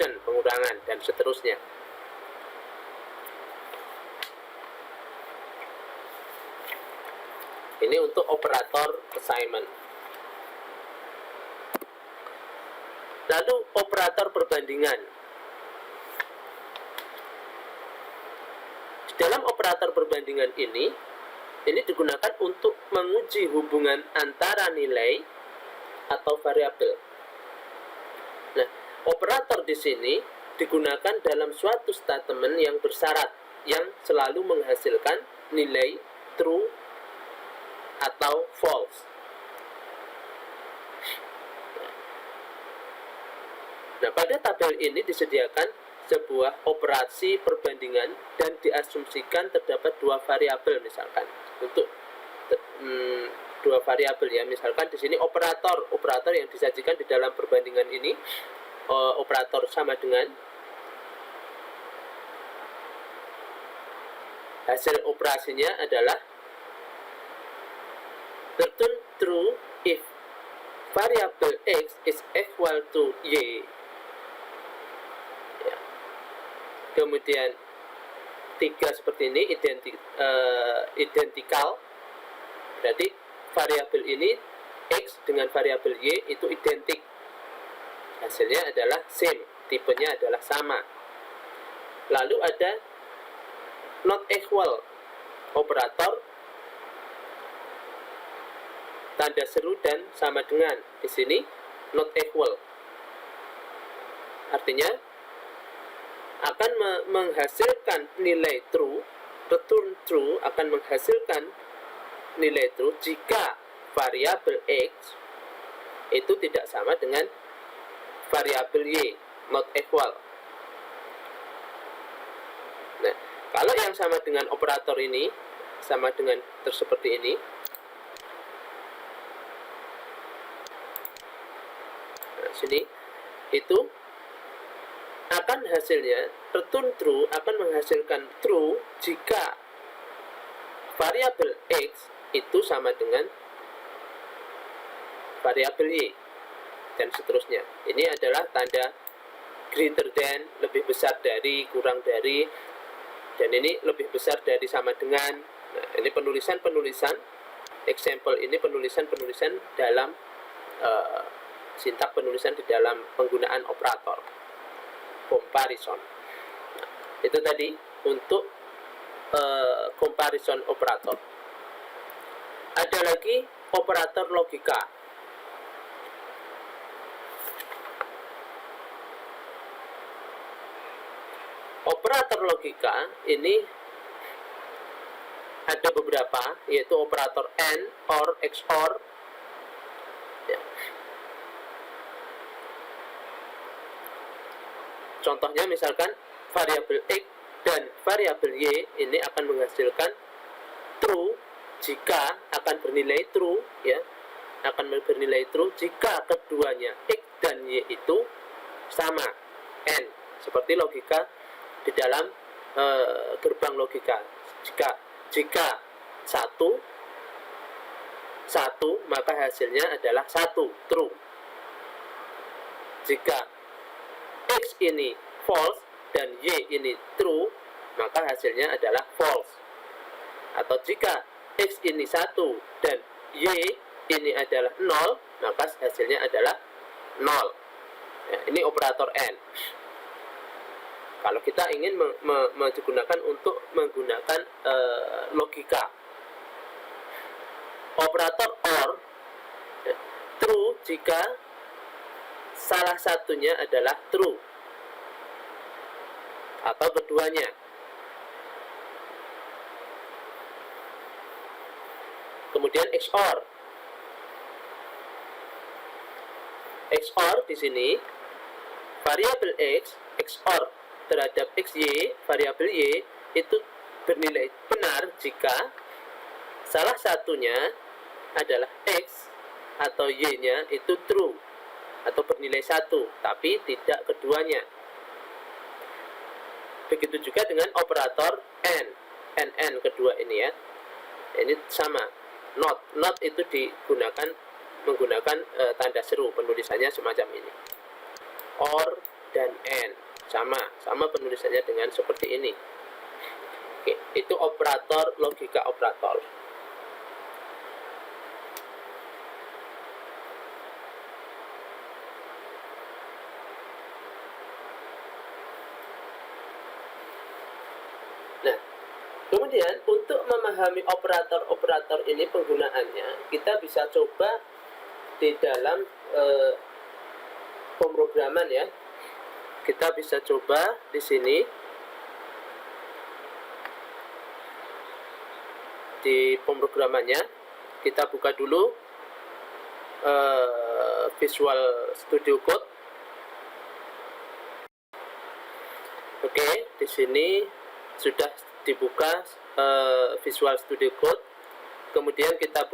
subtraction, pengurangan, dan seterusnya. Ini untuk operator assignment. Lalu operator perbandingan. Dalam operator perbandingan ini digunakan untuk menguji hubungan antara nilai atau variabel. Nah, operator di sini digunakan dalam suatu statement yang bersyarat, yang selalu menghasilkan nilai true atau false. Nah, pada tabel ini disediakan sebuah operasi perbandingan dan diasumsikan terdapat dua variabel, misalkan untuk dua variabel ya, misalkan di sini operator yang disajikan di dalam perbandingan ini operator sama dengan hasil operasinya adalah return true if variable x is equal to y. Ya. Kemudian 3 seperti ini identikal, berarti variabel ini x dengan variabel y itu identik, hasilnya adalah same, tipenya adalah sama. Lalu ada not equal, operator tanda seru dan sama dengan. Di sini not equal artinya akan menghasilkan nilai true, return true akan menghasilkan nilai true jika variabel x itu tidak sama dengan variabel y, not equal. Nah, kalau yang sama dengan operator ini sama dengan seperti ini, nah, sini itu akan hasilnya return true akan menghasilkan true jika variabel x itu sama dengan variabel y dan seterusnya. Ini adalah tanda greater than, lebih besar dari, kurang dari, dan ini lebih besar dari, sama dengan. Nah, ini penulisan example ini penulisan dalam sintak penulisan di dalam penggunaan operator comparison. Nah, itu tadi untuk comparison operator. Ada lagi operator logika. Operator logika ini ada beberapa, yaitu operator AND, OR, XOR. Ya. Contohnya misalkan variabel X dan variabel Y ini akan menghasilkan true jika akan bernilai true, ya, akan bernilai true jika keduanya X dan Y itu sama, AND, seperti logika di dalam gerbang logika. Jika satu maka hasilnya adalah satu, true. Jika X ini false dan Y ini true, maka hasilnya adalah false. Atau jika X ini 1 dan Y ini adalah 0, maka hasilnya adalah 0. Ya, ini operator AND. Kalau kita ingin menggunakan untuk menggunakan logika. Operator OR, ya, true jika salah satunya adalah true atau keduanya. Kemudian XOR. XOR di sini variabel X XOR terhadap XY, variabel Y itu bernilai benar jika salah satunya adalah X atau Y-nya itu true atau bernilai 1, tapi tidak keduanya. Begitu juga dengan operator AND. NN kedua ini, ya. Ini sama. Not itu menggunakan tanda seru, penulisannya semacam ini. OR dan N. Sama penulisannya dengan seperti ini. Oke, itu operator, logika operator. Nah, kemudian untuk memahami operator-operator ini penggunaannya, kita bisa coba di dalam pemrograman ya. Kita bisa coba di sini di pemrogramannya. Kita buka dulu Visual Studio Code. Oke, di sini sudah dibuka Visual Studio Code. Kemudian kita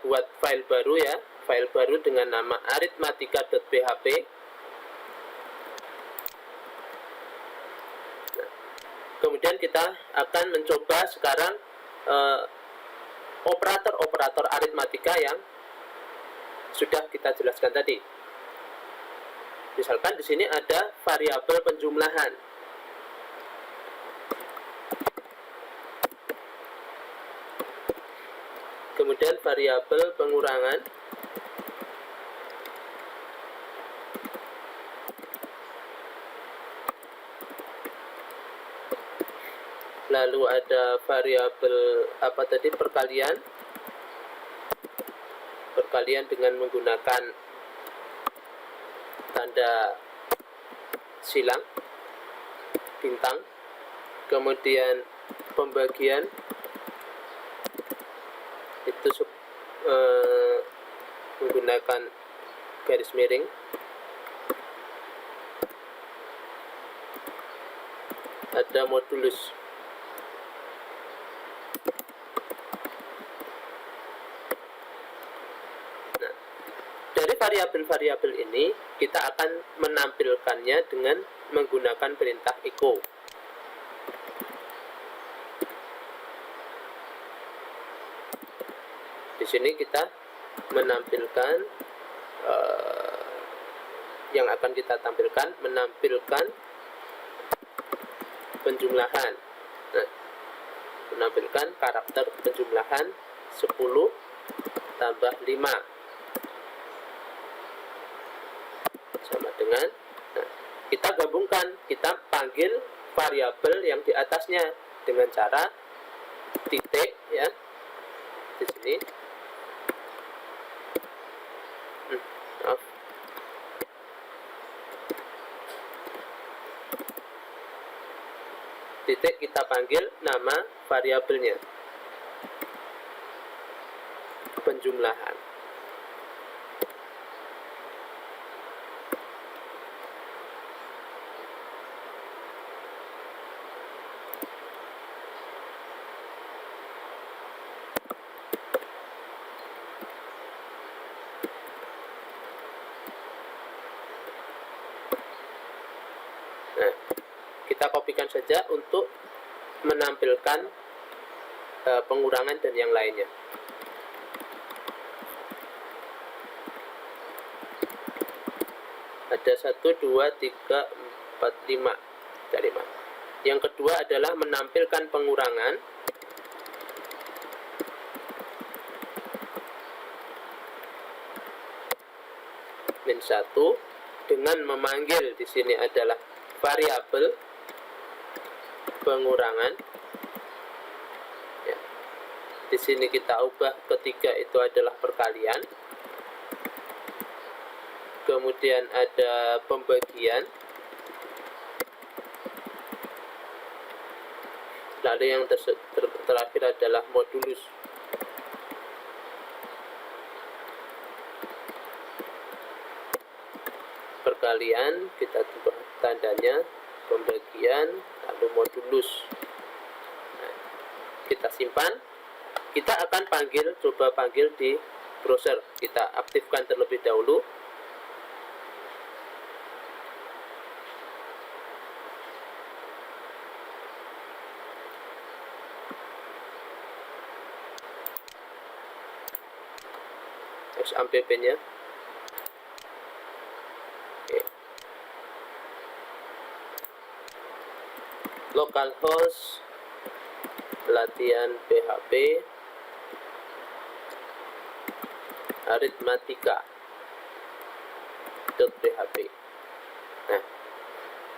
buat file baru ya, file baru dengan nama arithmatica.php. Kemudian kita akan mencoba sekarang operator-operator aritmatika yang sudah kita jelaskan tadi. Misalkan di sini ada variabel penjumlahan. Kemudian variabel pengurangan. Lalu ada variabel perkalian dengan menggunakan tanda silang bintang. Kemudian pembagian itu menggunakan garis miring. Ada modulus. Variabel-variabel ini kita akan menampilkannya dengan menggunakan perintah echo. Di sini kita menampilkan yang akan kita tampilkan, menampilkan penjumlahan. Nah, menampilkan karakter penjumlahan 10 tambah 5 sama dengan, nah, kita gabungkan, kita panggil variabel yang di atasnya dengan cara titik ya, di sini. Maaf. Titik kita panggil nama variabelnya, penjumlahan. Kita kopikan saja untuk menampilkan pengurangan dan yang lainnya. Ada 1, 2, 3, 4, 5. Ada 5. Yang kedua adalah menampilkan pengurangan. Min 1 dengan memanggil di sini adalah variabel pengurangan ya. Di sini kita ubah ketiga itu adalah perkalian. Kemudian ada pembagian. Lalu yang terakhir adalah modulus. Perkalian kita ubah tandanya, pembagian, lalu modulus. Nah, kita simpan. Kita akan coba panggil di browser. Kita aktifkan terlebih dahulu. XAMPP-nya. Oke. localhost latihan PHP arithmatica.php. Nah,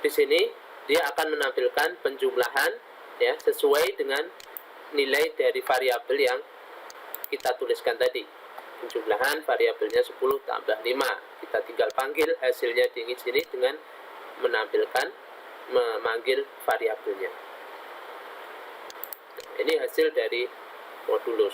di sini dia akan menampilkan penjumlahan ya sesuai dengan nilai dari variabel yang kita tuliskan tadi. Penjumlahan variabelnya 10 tambah 5. Kita tinggal panggil hasilnya di sini dengan memanggil variabelnya. Nah, ini hasil dari modulus.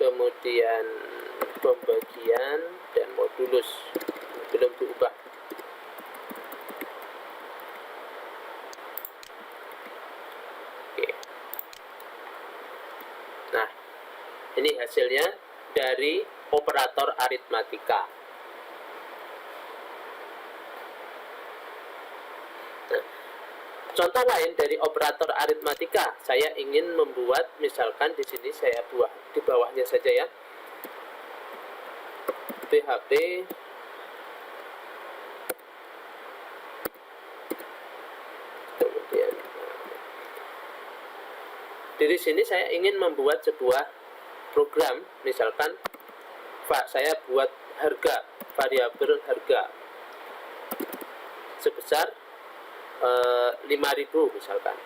Kemudian pembagian dan modulus belum diubah. Oke. Nah, ini hasilnya dari operator aritmatika. Nah, contoh lain dari operator aritmatika, saya ingin membuat, misalkan di sini saya buat di bawahnya saja ya, PHP kemudian dari sini saya ingin membuat sebuah program, misalkan saya buat harga, variabel harga sebesar 5.000 misalkan.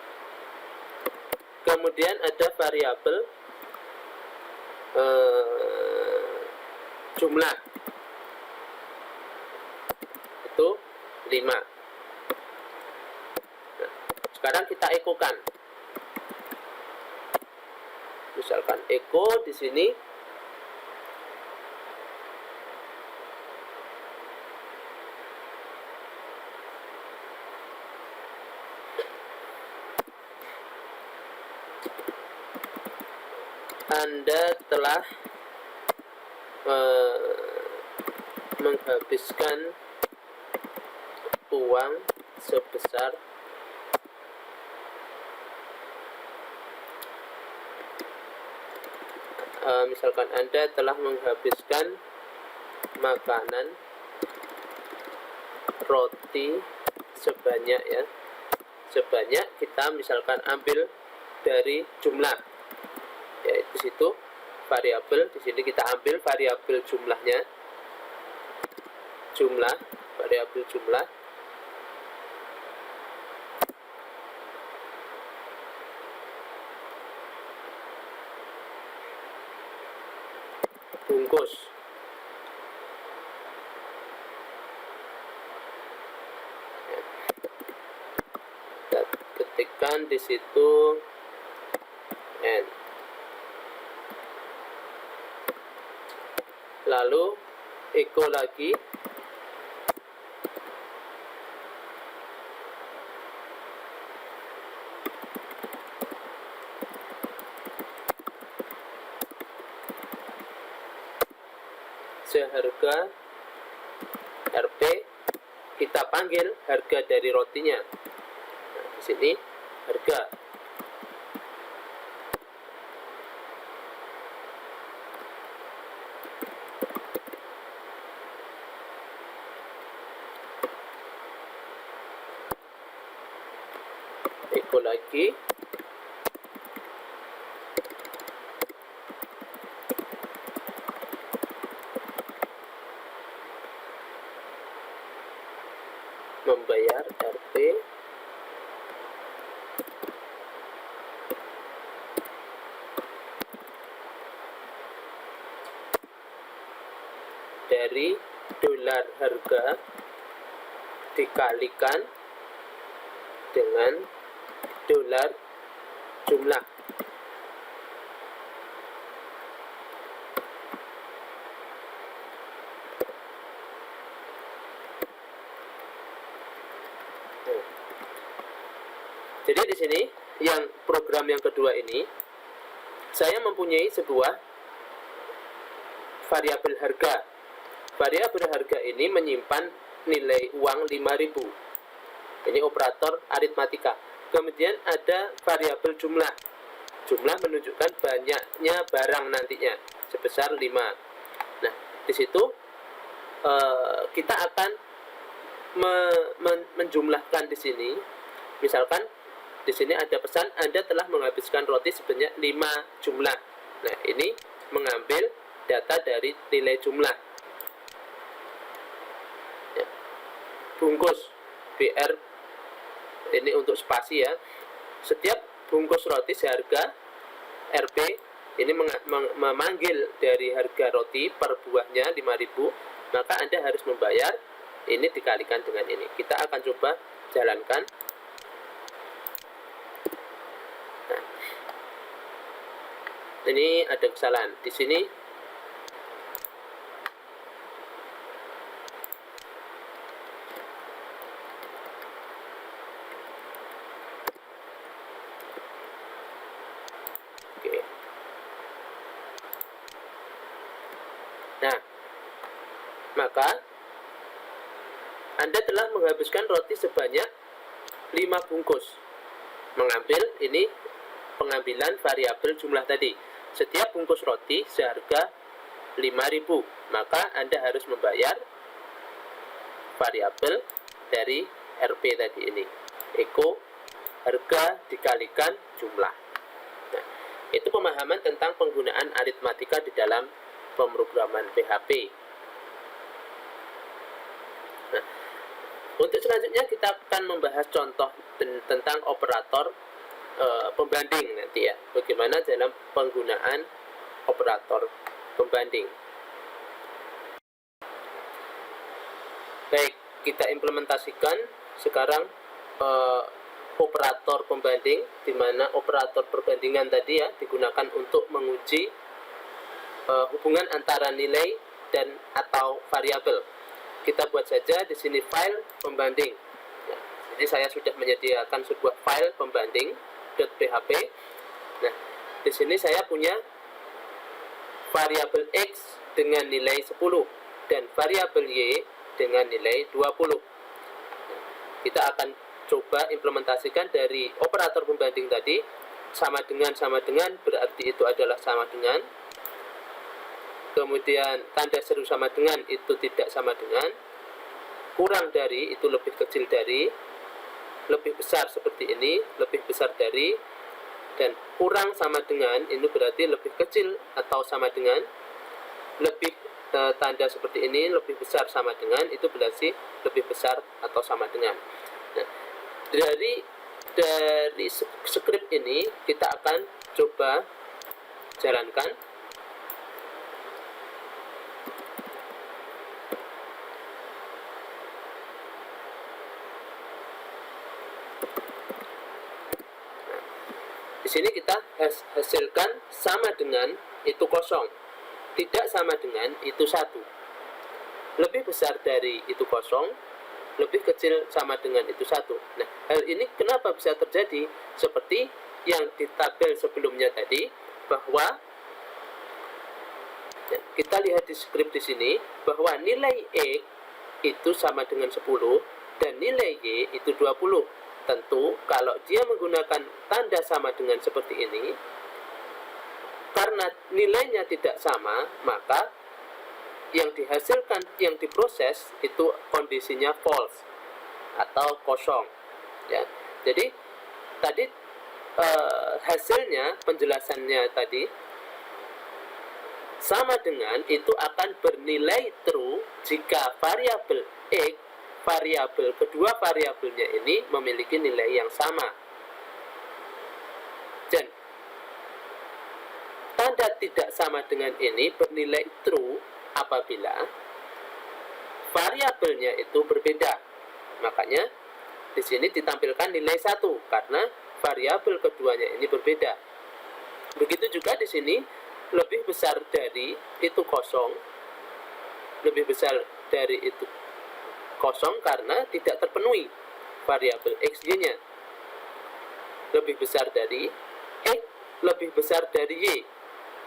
Kemudian ada variabel jumlah itu 5. Nah, sekarang kita ekokan. Misalkan eko di sini Anda telah menghabiskan uang sebesar misalkan Anda telah menghabiskan makanan roti sebanyak kita misalkan ambil dari jumlah, yaitu situ variabel, di sini kita ambil variabel jumlahnya, variabel jumlah, bungkus. Kita ketikkan di situ n. Lalu eko lagi seharga RP, kita panggil harga dari rotinya. Nah, di sini harga. Eko lagi. Membayar RP. Dari dolar harga dikalikan dengan dolar jumlah. Jadi di sini yang program yang kedua ini saya mempunyai sebuah variabel harga. Variabel harga ini menyimpan nilai uang 5.000. Ini operator aritmatika. Kemudian ada variabel jumlah. jumlah menunjukkan banyaknya barang nantinya sebesar 5. Nah, di situ kita akan menjumlahkan di sini. Misalkan di sini ada pesan Anda telah menghabiskan roti sebanyak 5 jumlah. Nah, ini mengambil data dari nilai jumlah. Ya. Bungkus BR ini untuk spasi ya. Setiap bungkus roti seharga Rp ini memanggil dari harga roti per buahnya 5.000, maka Anda harus membayar ini dikalikan dengan ini. Kita akan coba jalankan. Nah, ini ada kesalahan di sini. Oke. Nah, maka Anda telah menghabiskan roti sebanyak 5 bungkus. Mengambil ini pengambilan variabel jumlah tadi. Setiap bungkus roti seharga 5.000, maka Anda harus membayar variabel dari Rp tadi ini. Eko harga dikalikan jumlah. Nah, itu pemahaman tentang penggunaan aritmatika di dalam pemrograman PHP. Nah, untuk selanjutnya kita akan membahas contoh tentang operator pembanding nanti ya. Bagaimana dalam penggunaan operator pembanding. Baik, kita implementasikan sekarang operator pembanding, di mana operator perbandingan tadi ya digunakan untuk menguji hubungan antara nilai dan atau variabel. Kita buat saja di sini file pembanding. Nah, jadi saya sudah menyediakan sebuah file pembanding .php. Nah, di sini saya punya variabel x dengan nilai 10 dan variabel y dengan nilai 20. Nah, kita akan coba implementasikan dari operator pembanding tadi. Sama dengan berarti itu adalah sama dengan. Kemudian tanda seru sama dengan itu tidak sama dengan, kurang dari itu lebih kecil dari, lebih besar seperti ini, lebih besar dari, dan kurang sama dengan ini berarti lebih kecil atau sama dengan, lebih tanda seperti ini lebih besar sama dengan, itu berarti lebih besar atau sama dengan. Nah, dari script ini kita akan coba jalankan. Di sini kita hasilkan sama dengan itu kosong, tidak sama dengan itu 1, lebih besar dari itu kosong, lebih kecil sama dengan itu 1. Nah, hal ini kenapa bisa terjadi? Seperti yang di tabel sebelumnya tadi, bahwa kita lihat di script di sini bahwa nilai X itu sama dengan 10 dan nilai Y itu 20. Tentu kalau dia menggunakan tanda sama dengan seperti ini, karena nilainya tidak sama, maka yang dihasilkan, yang diproses itu kondisinya false atau kosong ya. Jadi tadi hasilnya, penjelasannya tadi sama dengan itu akan bernilai true jika variabel X, variabel kedua variabelnya ini memiliki nilai yang sama. Dan tanda tidak sama dengan ini bernilai true apabila variabelnya itu berbeda. Makanya di sini ditampilkan nilai 1 karena variabel keduanya ini berbeda. Begitu juga di sini lebih besar dari itu kosong, lebih besar dari itu kosong karena tidak terpenuhi variabel xy-nya. Lebih besar dari x, lebih besar dari y,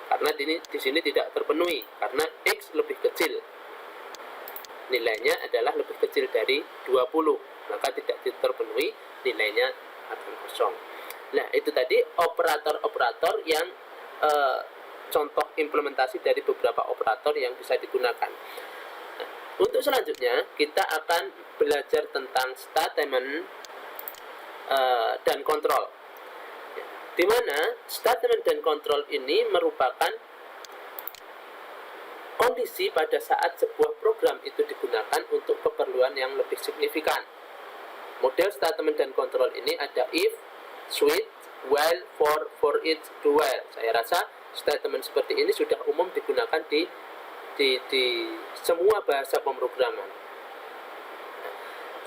karena di sini tidak terpenuhi karena x lebih kecil, nilainya adalah lebih kecil dari 20, maka tidak terpenuhi, nilainya akan kosong. Nah, itu tadi operator-operator yang contoh implementasi dari beberapa operator yang bisa digunakan. Nah, untuk selanjutnya kita akan belajar tentang statement dan kontrol, di mana statement dan kontrol ini merupakan kondisi pada saat sebuah program itu digunakan untuk keperluan yang lebih signifikan. Model statement dan kontrol ini ada if, switch, while, for each, do while. Saya rasa statement seperti ini sudah umum digunakan di semua bahasa pemrograman.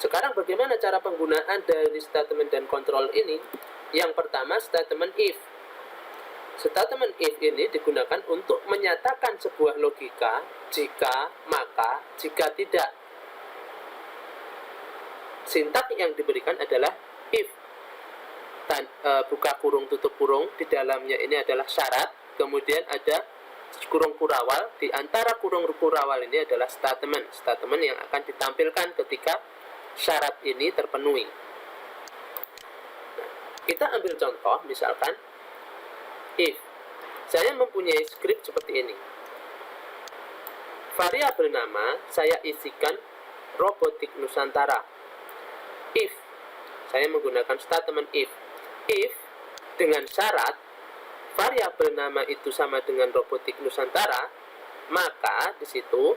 Sekarang bagaimana cara penggunaan dari statement dan kontrol ini? Yang pertama, statement if. Statement if ini digunakan untuk menyatakan sebuah logika jika, maka, jika tidak. Sintak yang diberikan adalah if. Buka kurung, tutup kurung, di dalamnya ini adalah syarat, kemudian ada kurung kurawal, di antara kurung kurawal ini adalah statement yang akan ditampilkan ketika syarat ini terpenuhi. Nah, kita ambil contoh, misalkan if saya mempunyai skrip seperti ini, variabel nama saya isikan Robotik Nusantara. If saya menggunakan statement if dengan syarat variabel nama itu sama dengan Robotik Nusantara, maka di situ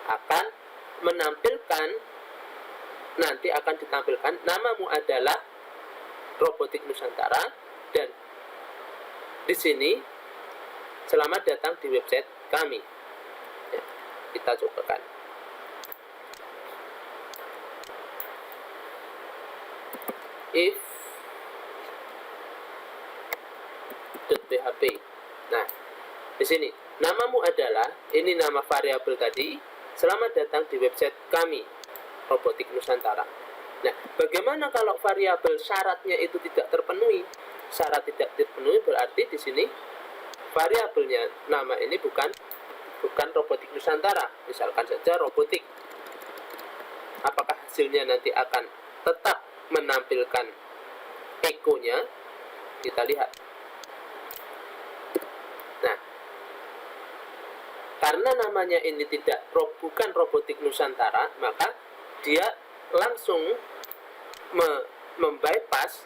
akan menampilkan, nanti akan ditampilkan namamu adalah Robotik Nusantara, dan di sini selamat datang di website kami. Ya, kita cobakan. If .php. Nah, di sini namamu adalah, ini nama variabel tadi, selamat datang di website kami, Robotik Nusantara. Nah, bagaimana kalau variabel syaratnya itu tidak terpenuhi? Syarat tidak terpenuhi berarti di sini variabelnya nama ini bukan Robotik Nusantara, misalkan saja robotik. Apakah hasilnya nanti akan tetap menampilkan echo-nya? Kita lihat. Nah, karena namanya ini bukan Robotik Nusantara, maka dia langsung membypass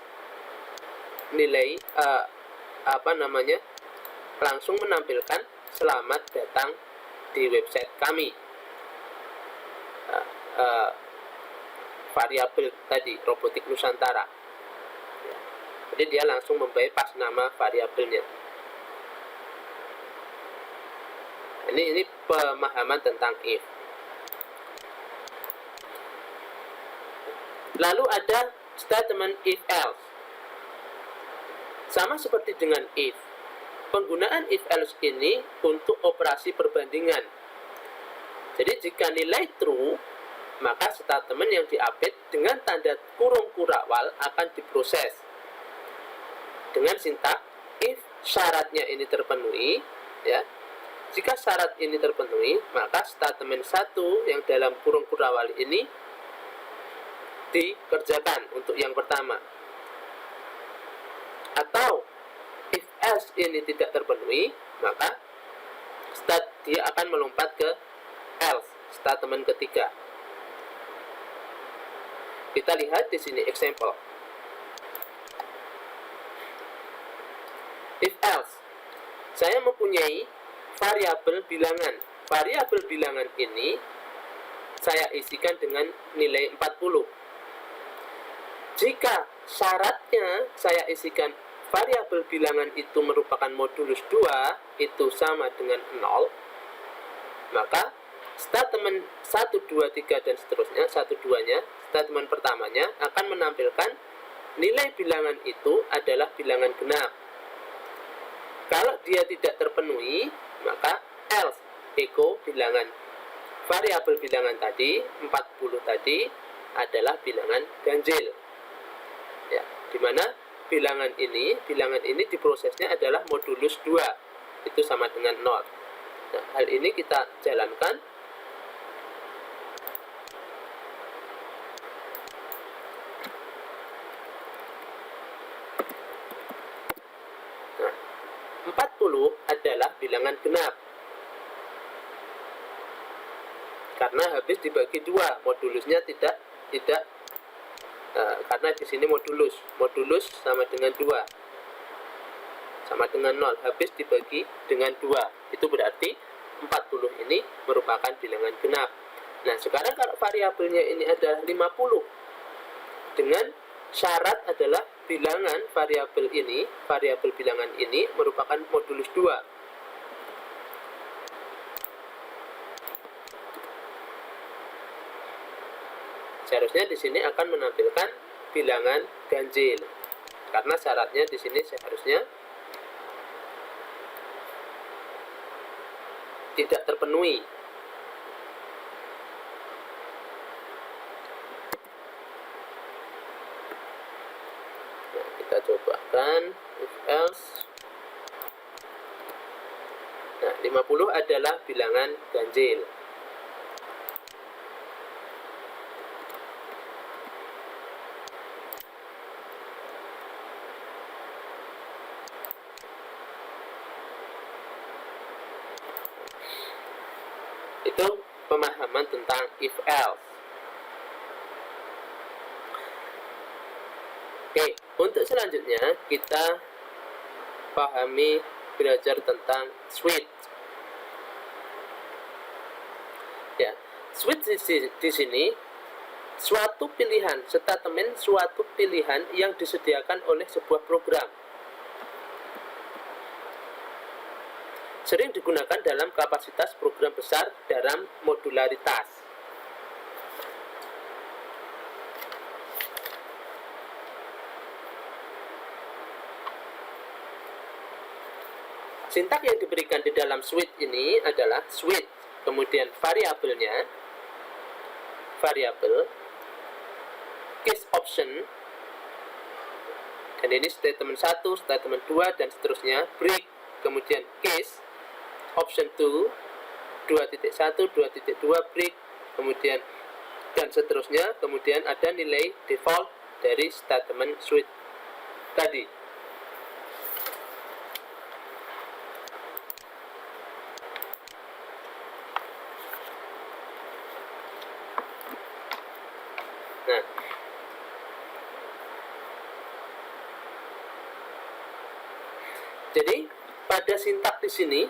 nilai langsung menampilkan selamat datang di website kami. Variabel tadi Robotik Nusantara. Jadi dia langsung membypass nama variabelnya. Ini pemahaman tentang if. Lalu ada statement if else. Sama seperti dengan if. Penggunaan if else ini untuk operasi perbandingan. Jadi jika nilai true, maka statement yang di-update dengan tanda kurung kurawal akan diproses. Dengan sintak if syaratnya ini terpenuhi, ya. Jika syarat ini terpenuhi, maka statement 1 yang dalam kurung kurawal ini dikerjakan untuk yang pertama. Atau if else ini tidak terpenuhi, maka dia akan melompat ke else, statement ketiga. Kita lihat di sini example. If else, saya mempunyai variabel bilangan. Variabel bilangan ini saya isikan dengan nilai 40. Jika syaratnya saya isikan variabel bilangan itu merupakan modulus 2, itu sama dengan 0, maka statement 1, 2, 3 dan seterusnya, 1, 2-nya, statement pertamanya akan menampilkan nilai bilangan itu adalah bilangan genap. Kalau dia tidak terpenuhi, maka else, echo bilangan. Variabel bilangan tadi, 40 tadi, adalah bilangan ganjil. Ya, dimana bilangan ini diprosesnya adalah modulus 2, itu sama dengan 0. Nah, hal ini kita jalankan. adalah bilangan genap. Karena habis dibagi 2, modulusnya tidak karena di sini modulus sama dengan 2, sama dengan 0, habis dibagi dengan 2, itu berarti 40 ini merupakan bilangan genap. Nah, sekarang kalau variabelnya ini adalah 50, dengan syarat adalah variabel bilangan ini merupakan modulus 2. Seharusnya di sini akan menampilkan bilangan ganjil. Karena syaratnya di sini seharusnya tidak terpenuhi. Nah, kita cobakan if else. Nah, 50 adalah bilangan ganjil. Itu pemahaman tentang if else. Oke, untuk selanjutnya kita belajar tentang switch. Ya, switch di sini suatu pilihan, statement suatu pilihan yang disediakan oleh sebuah program. Sering digunakan dalam kapasitas program besar dalam modularitas. Sintak yang diberikan di dalam switch ini adalah switch, kemudian variabelnya, variabel, case option, dan ini statement 1, statement 2, dan seterusnya, break, kemudian case, option 2, 2.1, 2.2, break, kemudian dan seterusnya, kemudian ada nilai default dari statement switch tadi. Nah, jadi pada sintak di sini,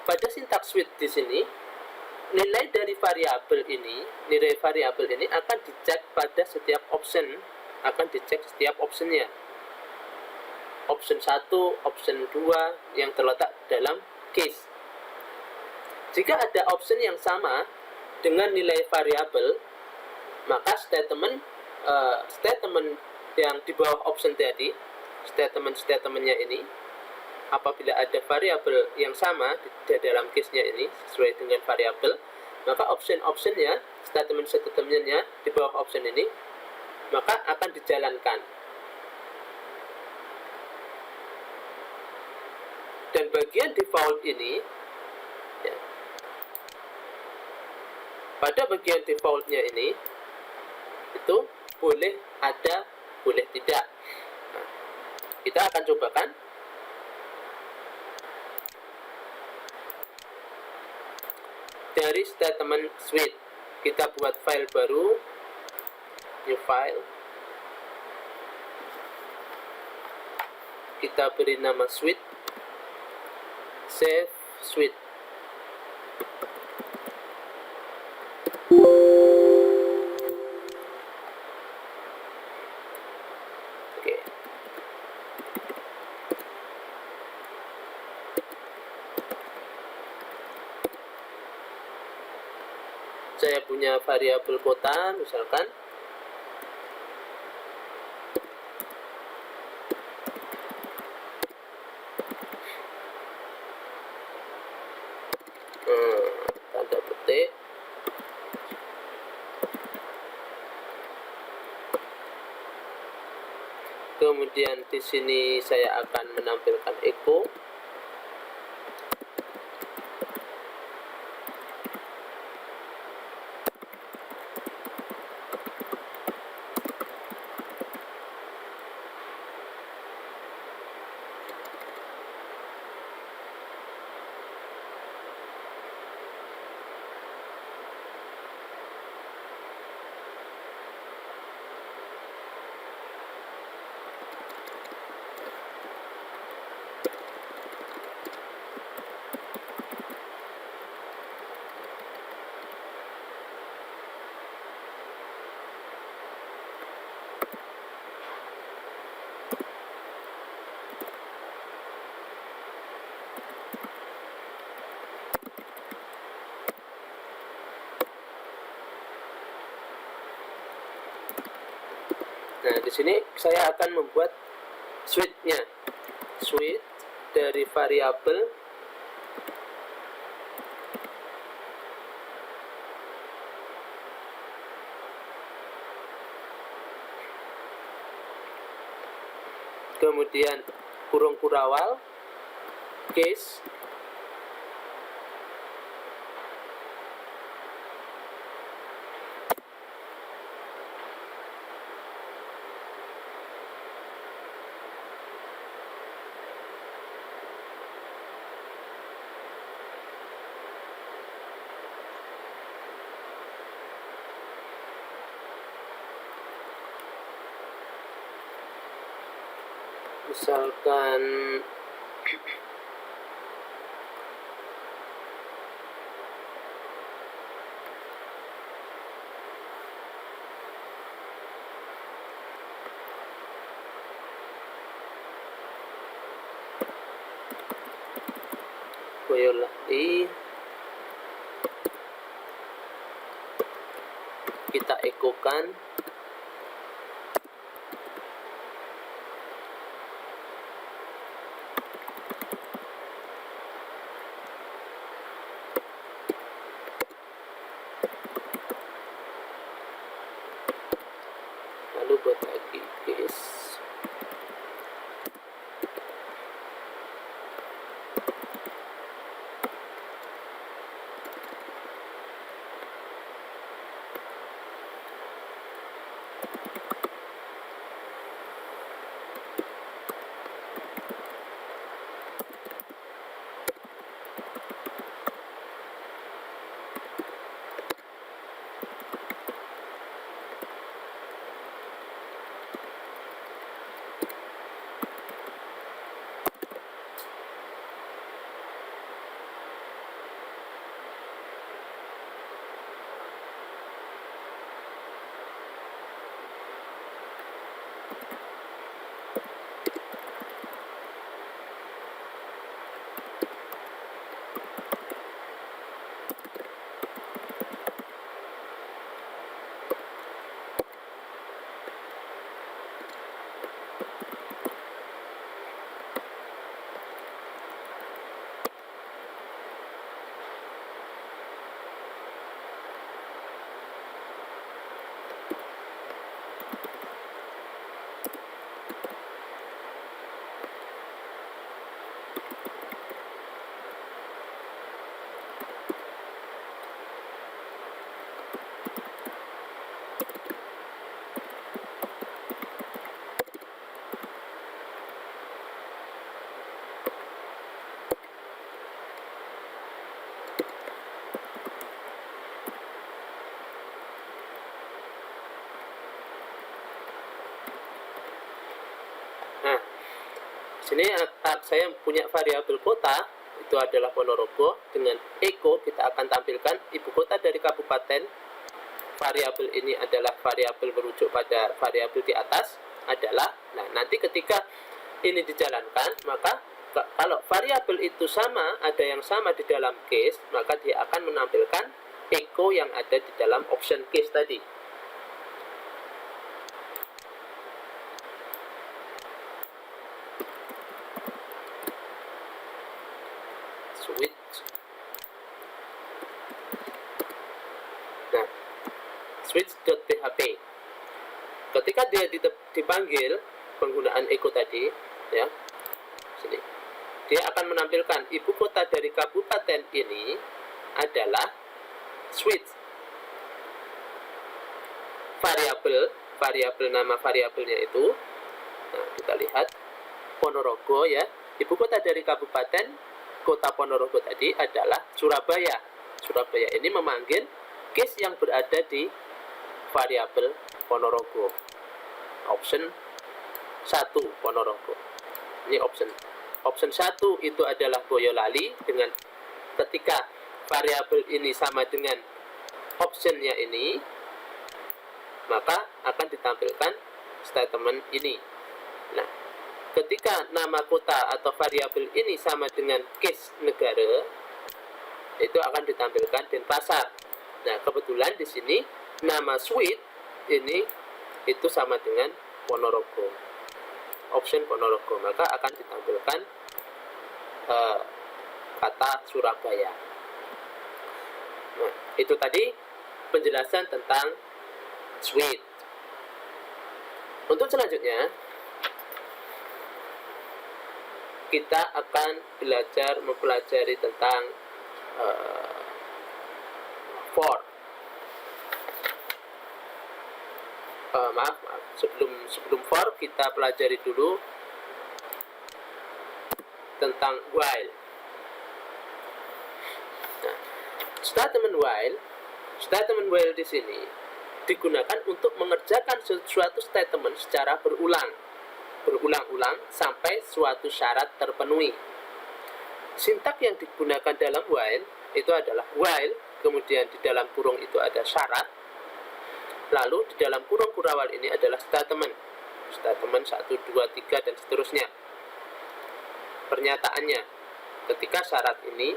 pada sintak switch di sini, nilai variabel ini akan dicek pada setiap option, akan dicek setiap optionnya. Option 1, option 2 yang terletak dalam case. Jika ada option yang sama dengan nilai variabel, maka statement yang di bawah option tadi, statementnya ini, apabila ada variabel yang sama di dalam case-nya ini sesuai dengan variabel, maka option-optionnya, statement-statementnya di bawah option ini, maka akan dijalankan. Dan bagian default ini, ya, pada bagian defaultnya ini, itu boleh ada, boleh tidak. Nah, kita akan cobakan. Dari statement switch, kita buat file baru, new file, kita beri nama switch, save switch. Oke. Saya punya variabel kota, misalkan. Tanda petik. Kemudian di sini saya akan menampilkan echo. Nah, di sini saya akan membuat switch-nya. Switch dari variabel kemudian kurung kurawal case misalkan Boyolali, kita ekokan lalu buat lagi case sini saya punya variabel kota itu adalah Ponorogo. Dengan echo kita akan tampilkan ibu kota dari kabupaten. Variabel ini adalah variabel merujuk pada variabel di atas adalah. Nah, nanti ketika ini dijalankan, maka kalau variabel itu sama, ada yang sama di dalam case, maka dia akan menampilkan echo yang ada di dalam option case tadi. Switch. Nah, switch.php. Ketika dia dipanggil penggunaan echo tadi, ya, sini, dia akan menampilkan ibu kota dari kabupaten ini adalah switch. Variabel nama variabelnya itu, nah, kita lihat Ponorogo, ya, ibu kota dari kabupaten kota Ponorogo tadi adalah Surabaya. Surabaya ini memanggil case yang berada di variabel Ponorogo. Option 1 Ponorogo. Ini option 1 itu adalah Boyolali. Dengan ketika variabel ini sama dengan optionnya ini, maka akan ditampilkan statement ini. Nah, ketika nama kota atau variabel ini sama dengan case negara, itu akan ditampilkan Denpasar. Nah, kebetulan di sini nama suite ini itu sama dengan Ponorogo, option Ponorogo, maka akan ditampilkan kata Surabaya. Nah, itu tadi penjelasan tentang suite. Untuk selanjutnya, kita akan mempelajari tentang for. Maaf, sebelum for kita pelajari dulu tentang while. Nah, statement while di sini digunakan untuk mengerjakan suatu statement secara berulang-ulang sampai suatu syarat terpenuhi. Sintak yang digunakan dalam while itu adalah while, kemudian di dalam kurung itu ada syarat, lalu di dalam kurung kurawal ini adalah statement 1, 2, 3 dan seterusnya. Pernyataannya ketika syarat ini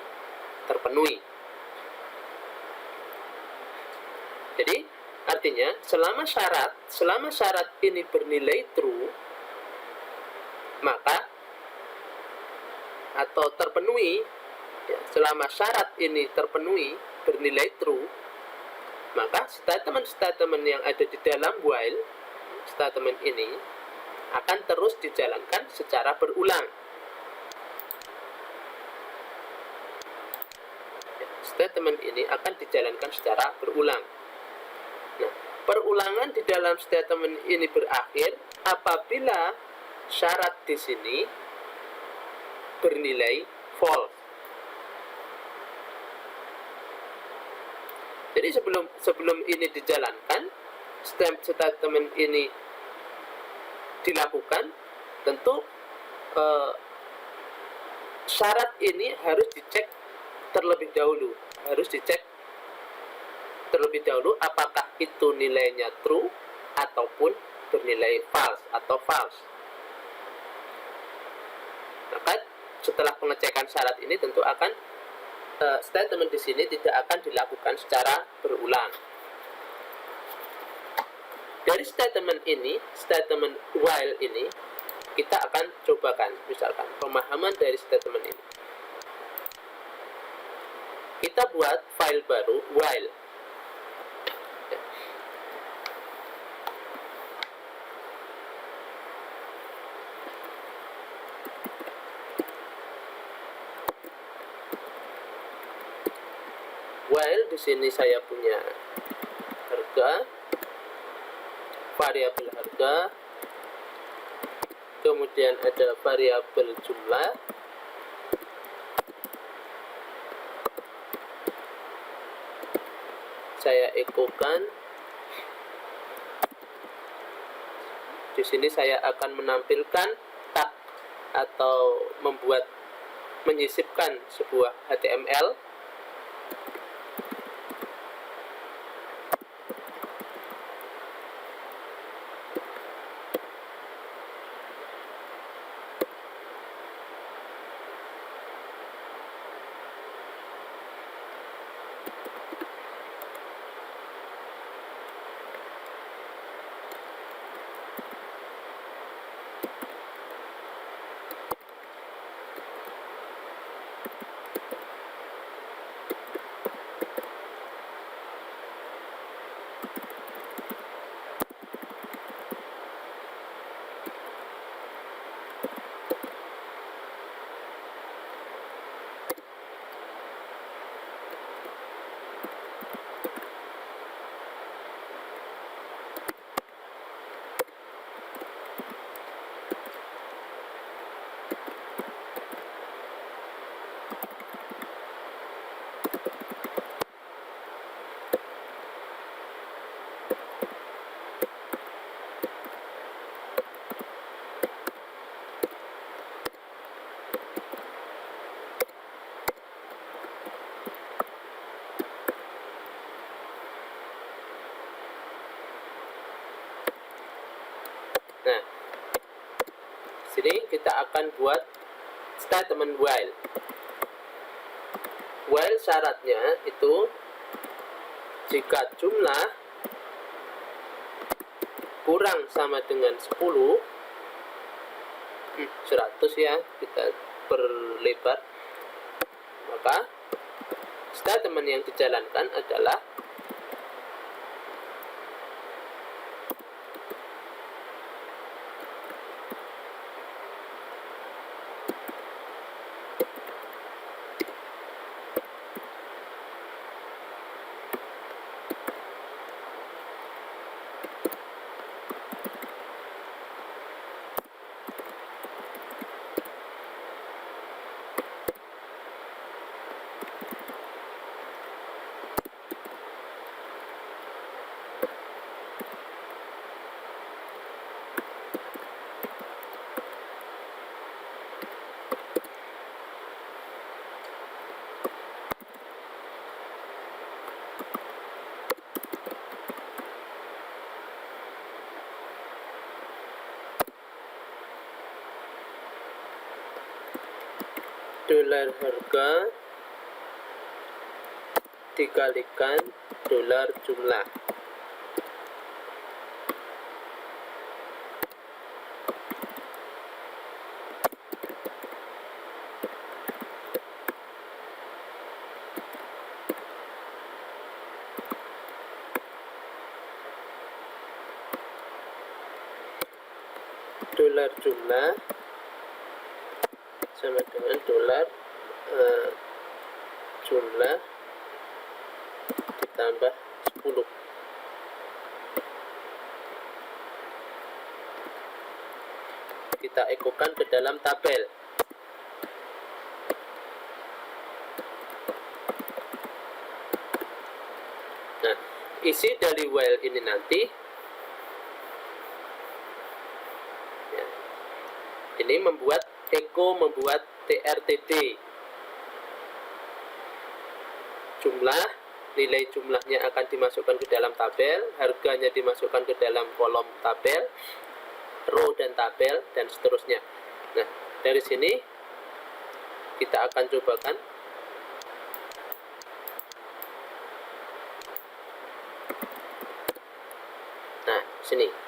terpenuhi. Jadi artinya selama syarat ini bernilai true, maka atau terpenuhi, ya, selama syarat ini terpenuhi bernilai true, maka statement yang ada di dalam while statement ini akan terus dijalankan secara berulang. Ya, statement ini akan dijalankan secara berulang. Nah, perulangan di dalam statement ini berakhir apabila syarat di sini bernilai false. Jadi sebelum ini dijalankan, statement ini dilakukan, tentu syarat ini harus dicek terlebih dahulu. Apakah itu nilainya true ataupun bernilai false atau false. Maka setelah pengecekan syarat ini tentu akan statement di sini tidak akan dilakukan secara berulang. Dari statement while ini kita akan cobakan, misalkan pemahaman dari statement ini. Kita buat file baru while. While di sini saya punya harga, variabel harga, kemudian ada variabel jumlah, saya ekokan. Di sini saya akan menampilkan tag atau menyisipkan sebuah HTML. Nah, sini kita akan buat statement while. While syaratnya itu jika jumlah kurang sama dengan 10, 100 ya, kita perlebar, maka statement yang dijalankan adalah dolar harga dikalikan dolar jumlah. Dolar jumlah sama dengan dolar jumlah ditambah 10. Kita ekokan ke dalam tabel. Nah, isi dari while ini nanti ya, ini membuat TRTD. Jumlah, nilai jumlahnya akan dimasukkan ke dalam tabel, harganya dimasukkan ke dalam kolom tabel, row dan tabel, dan seterusnya. Nah, dari sini kita akan cobakan. Nah, sini.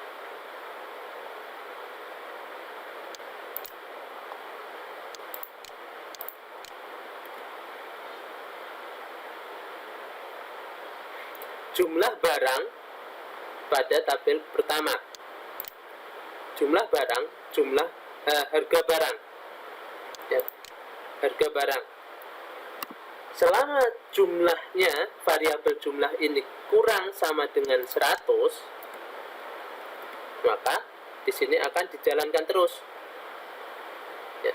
Jumlah barang pada tabel pertama. Jumlah barang, harga barang. Ya, harga barang. Selama jumlahnya, variabel jumlah ini kurang sama dengan 100, maka di sini akan dijalankan terus. Ya,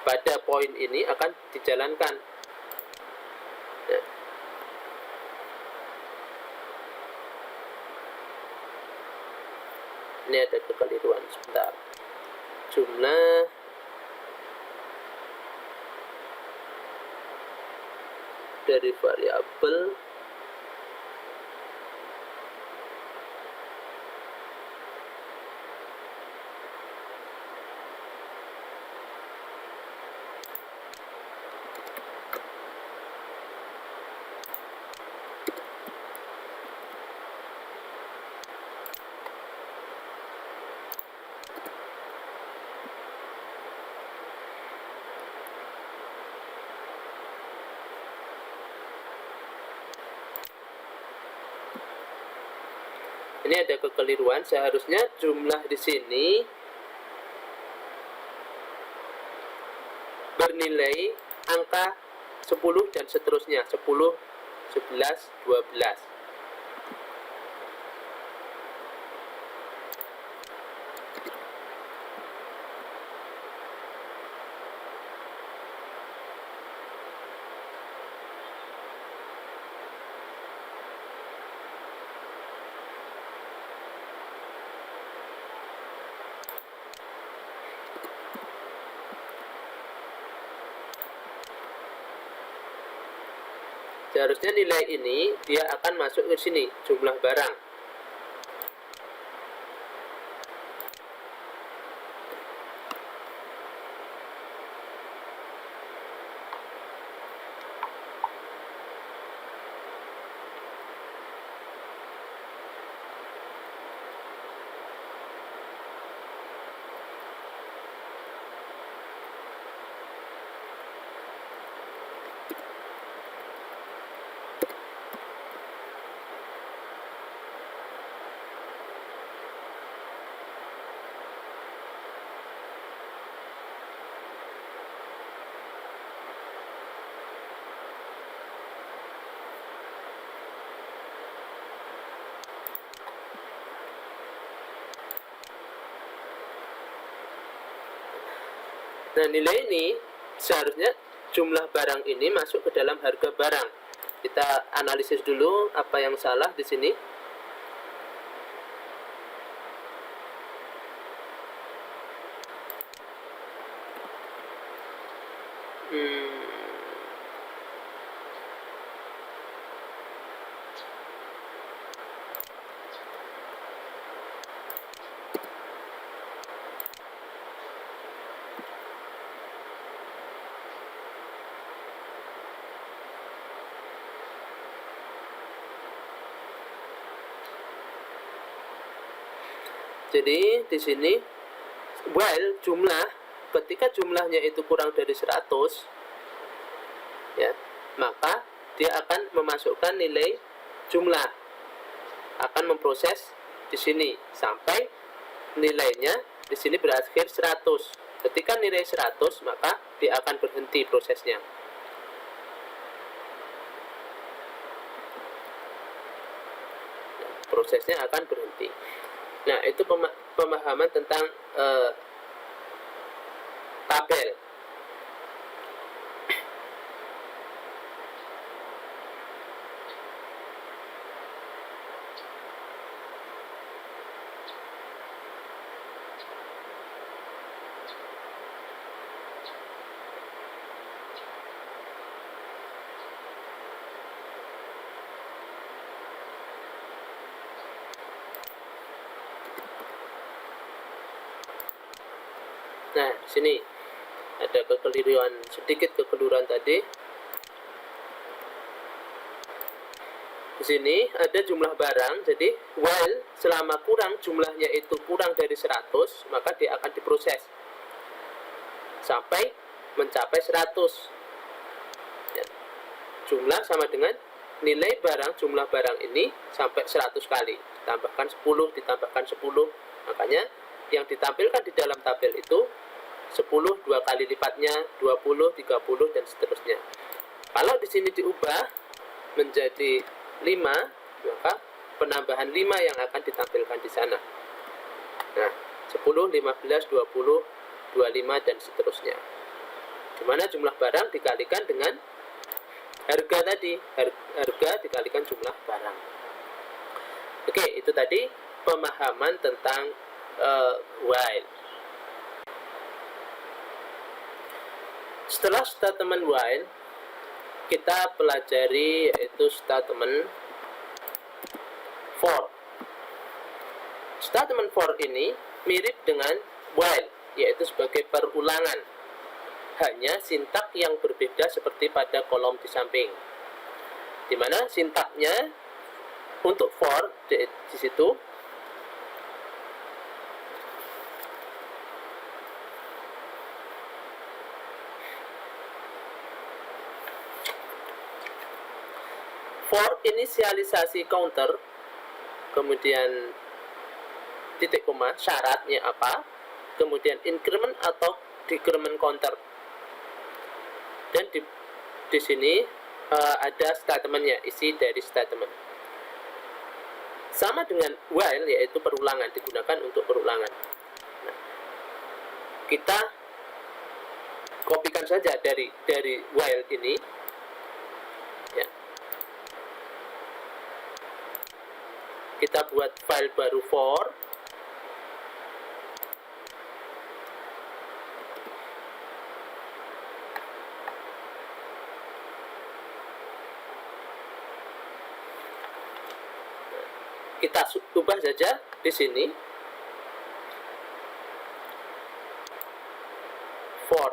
pada poin ini akan dijalankan. Ya. Ini ada kekeliruan sebentar. Jumlah dari variabel ini ada kekeliruan. Seharusnya jumlah di sini bernilai angka 10 dan seterusnya, 10, 11, 12. Seharusnya nilai ini dia akan masuk ke sini, jumlah barang. Nah, nilai ini seharusnya jumlah barang ini masuk ke dalam harga barang. Kita analisis dulu apa yang salah di sini. Jadi di sini while jumlah, ketika jumlahnya itu kurang dari 100 ya, maka dia akan memasukkan nilai jumlah, akan memproses di sini sampai nilainya di sini berakhir 100. Ketika nilai 100, maka dia akan berhenti prosesnya. Prosesnya akan berhenti. Nah, itu pemahaman tentang tabel. Nah, di sini ada sedikit kekeliruan tadi. Di sini ada jumlah barang, jadi while selama jumlahnya itu kurang dari 100, maka dia akan diproses sampai mencapai 100. Ya. Jumlah sama dengan nilai barang, jumlah barang ini sampai 100 kali. Ditambahkan 10, ditambahkan 10. Makanya yang ditampilkan di dalam tabel itu 10, 2 kali lipatnya, 20, 30, dan seterusnya. Kalau di sini diubah menjadi 5, maka penambahan 5 yang akan ditampilkan di sana. Nah, 10, 15, 20, 25, dan seterusnya. Dimana jumlah barang dikalikan dengan harga tadi. Harga dikalikan jumlah barang. Oke, itu tadi pemahaman tentang while. Setelah statement while, kita pelajari yaitu statement for. Statement for ini mirip dengan while, yaitu sebagai perulangan. Hanya sintak yang berbeda seperti pada kolom di samping. Di mana sintaknya untuk for di situ for inisialisasi counter, kemudian titik koma, syaratnya apa, kemudian increment atau decrement counter, dan di sini ada statementnya, isi dari statement. Sama dengan while, yaitu perulangan, digunakan untuk perulangan. Nah, kita kopikan saja dari while ini. Ya. Kita buat file baru for. Kita ubah saja di sini. For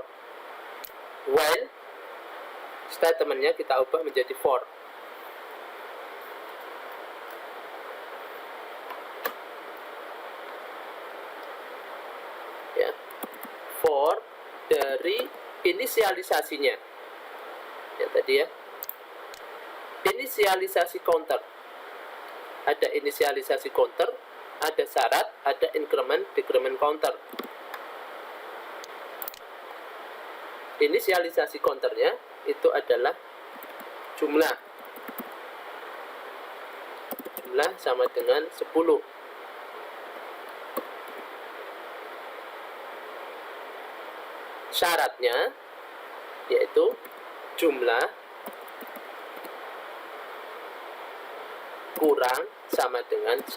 while, statementnya kita ubah menjadi for. Ya, for dari inisialisasinya. Ya tadi ya. Inisialisasi counter. Ada inisialisasi counter, ada syarat, ada increment, decrement counter. Inisialisasi counternya itu adalah jumlah. Jumlah sama dengan 10. syaratnya, yaitu jumlah kurang sama dengan 100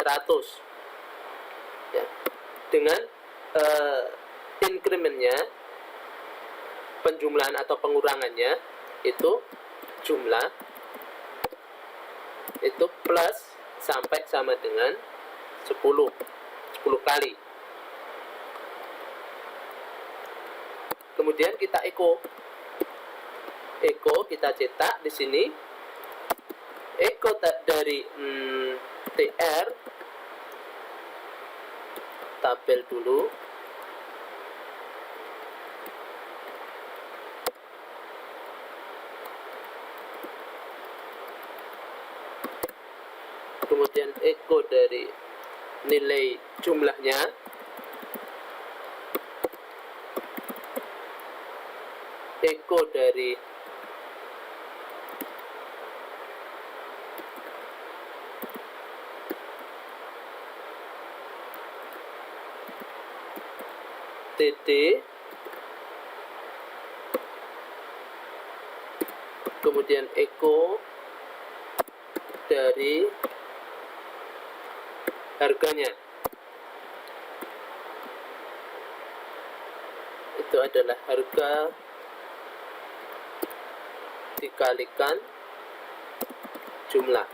ya. Dengan inkremennya, penjumlahan atau pengurangannya itu jumlah itu plus sampai sama dengan 10 kali. Kemudian kita eko kita cetak di sini. Eko dari TR tabel dulu. Kemudian eko dari nilai jumlahnya. Eko dari TD, kemudian eko dari harganya. Itu adalah harga dikalikan jumlah.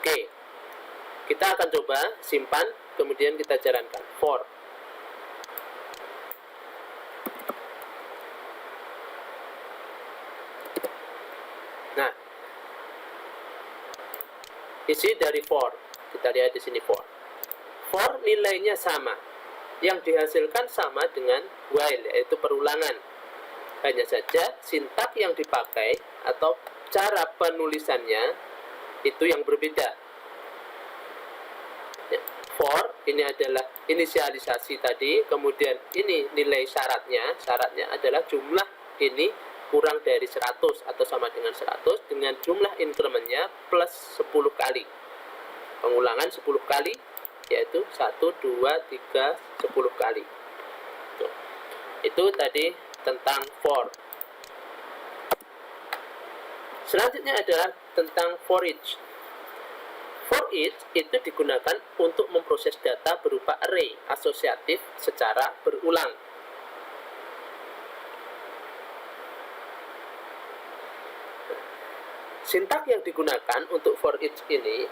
Oke, kita akan coba simpan, kemudian kita jalankan for. Nah, isi dari for, kita lihat di sini for. For nilainya sama, yang dihasilkan sama dengan while, yaitu perulangan. Hanya saja sintak yang dipakai atau cara penulisannya itu yang berbeda. For ini adalah inisialisasi tadi, kemudian ini nilai syaratnya. Syaratnya adalah jumlah ini kurang dari 100 atau sama dengan 100 dengan jumlah incrementnya plus 10 kali. Pengulangan 10 kali, yaitu 1, 2, 3, 10 kali. Itu tadi tentang for. Selanjutnya adalah tentang for each. For each itu digunakan untuk memproses data berupa array asosiatif secara berulang. Sintak yang digunakan untuk for each ini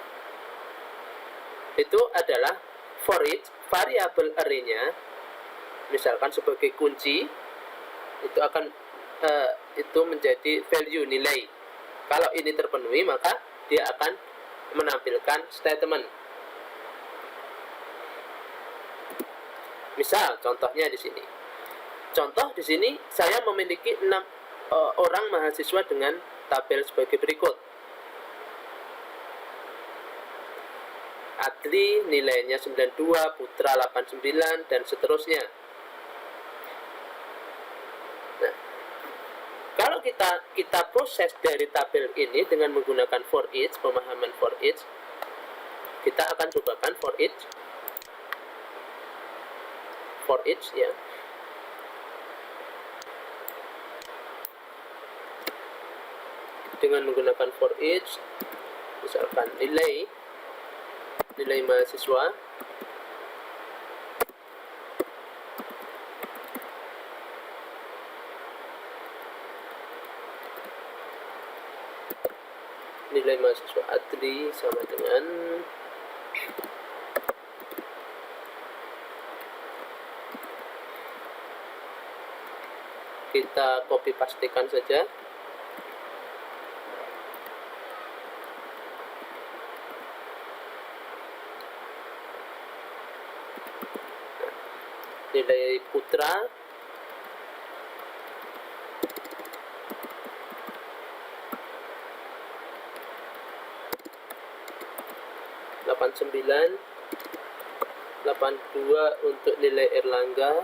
itu adalah for each variabel array-nya, misalkan sebagai kunci, itu akan itu menjadi value nilai. Kalau ini terpenuhi, maka dia akan menampilkan statement. Misal contohnya di sini. Contoh di sini saya memiliki 6 orang mahasiswa dengan tabel sebagai berikut. Adli nilainya 92, Putra 89, dan seterusnya. Nah, kalau kita proses dari tabel ini dengan menggunakan for each, pemahaman for each, kita akan cobakan for each ya. Dengan menggunakan for each, misalkan nilai mahasiswa Adli sama dengan kita copy pastikan saja. Nilai Putra 89, 82 untuk nilai Erlangga,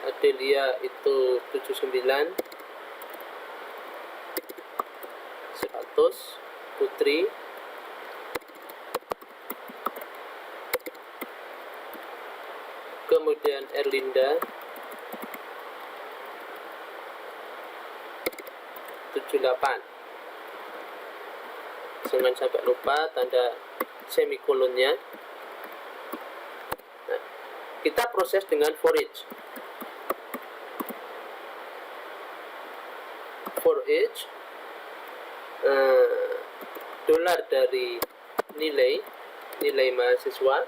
Adelia itu 79, 100, Putri kemudian Erlinda 78. Jangan sampai lupa tanda semikolonnya. Nah, kita proses dengan for each. For each dolar dari nilai mahasiswa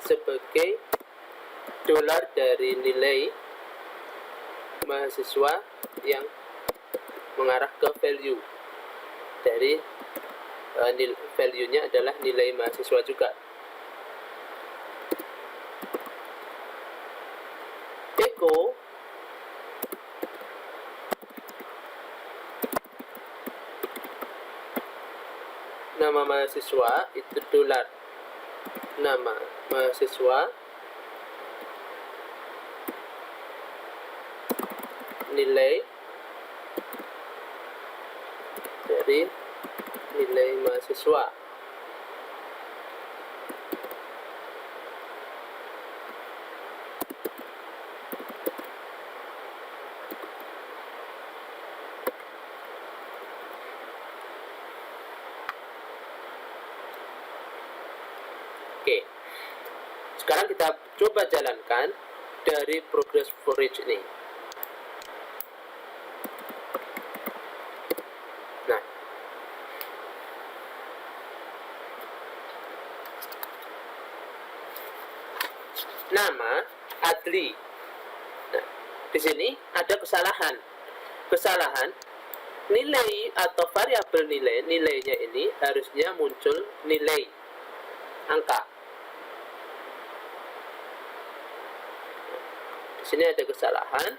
sebagai dolar dari nilai mahasiswa yang mengarah ke value dari value-nya adalah nilai mahasiswa juga. Echo nama mahasiswa itu dolar nama mahasiswa nilai dari nilai mahasiswa. Oke, sekarang kita coba jalankan dari progress for each ini. Nah, nama Adli. Nah, di sini ada kesalahan. Nilai atau variabel nilainya ini harusnya muncul nilai angka. Di sini ada kesalahan.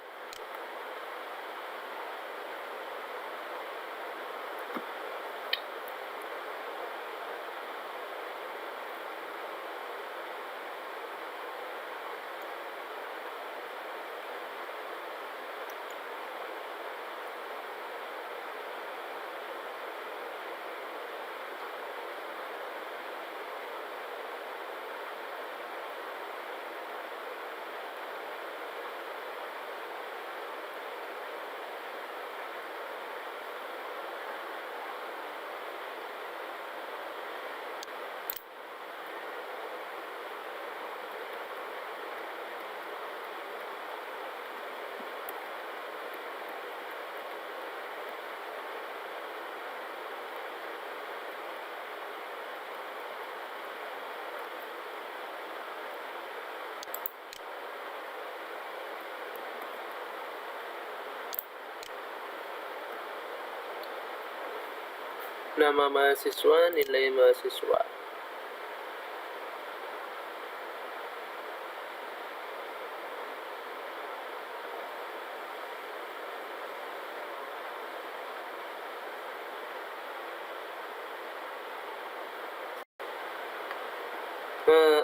Nama mahasiswa, nilai mahasiswa.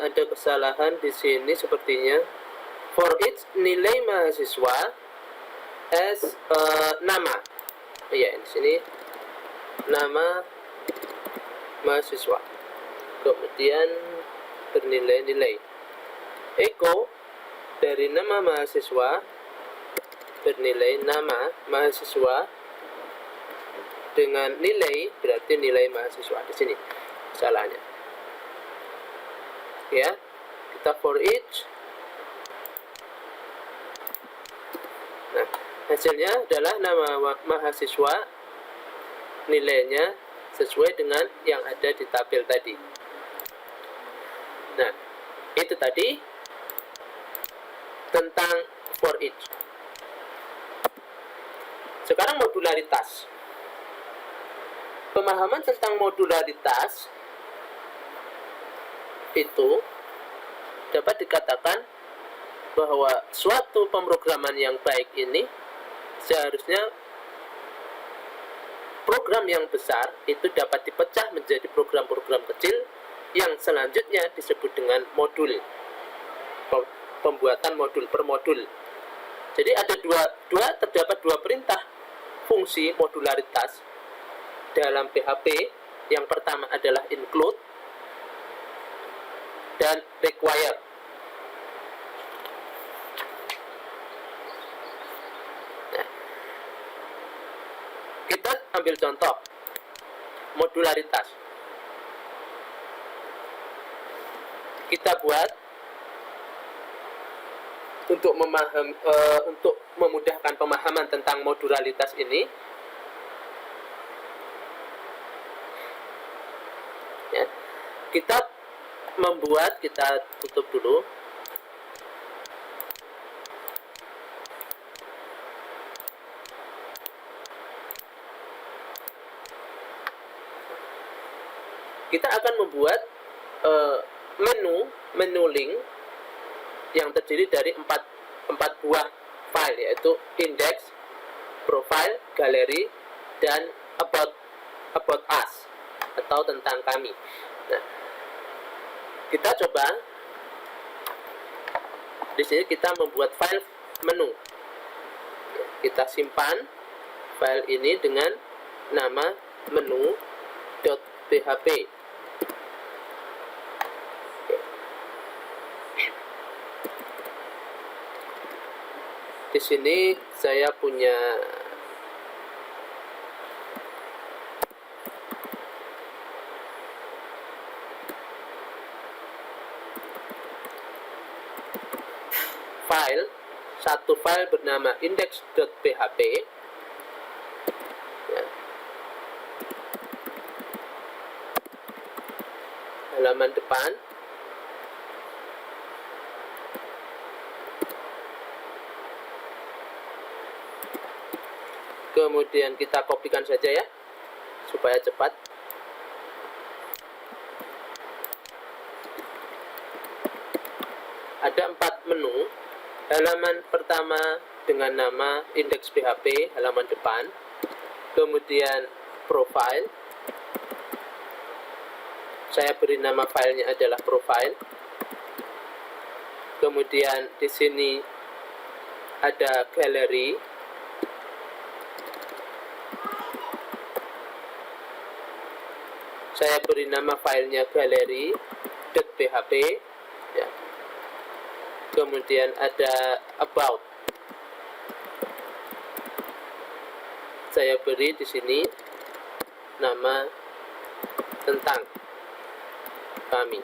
Ada kesalahan di sini sepertinya. For each nilai mahasiswa as nama. Ya, di sini nama mahasiswa. Kemudian bernilai-nilai. Echo dari nama mahasiswa bernilai nama mahasiswa dengan nilai berarti nilai mahasiswa. Di sini salahnya. Ya, kita for each. Nah, hasilnya adalah nama mahasiswa, nilainya sesuai dengan yang ada di tabel tadi. Nah, itu tadi tentang for each. Sekarang modularitas. Pemahaman tentang modularitas itu dapat dikatakan bahwa suatu pemrograman yang baik ini seharusnya program yang besar itu dapat dipecah menjadi program-program kecil yang selanjutnya disebut dengan modul. Pembuatan modul per modul. Jadi ada terdapat dua perintah fungsi modularitas dalam PHP. Yang pertama adalah include dan require. Nah, kita ambil contoh modularitas. Kita buat untuk memudahkan pemahaman tentang modularitas ini. Ya, kita tutup dulu. Kita akan membuat menu link yang terdiri dari empat buah file, yaitu index, profile, gallery, dan about us atau tentang kami. Nah, kita coba di sini kita membuat file menu. Kita simpan file ini dengan nama menu.php. Di sini saya punya satu file bernama index.php. Ya. Halaman depan. Kemudian kita kopikan saja ya, supaya cepat. Ada 4 menu. Halaman pertama dengan nama index.php, halaman depan. Kemudian profile. Saya beri nama filenya adalah profile. Kemudian di sini ada gallery. Saya beri nama filenya gallery.php. Ya. Kemudian ada about. Saya beri di sini nama tentang kami.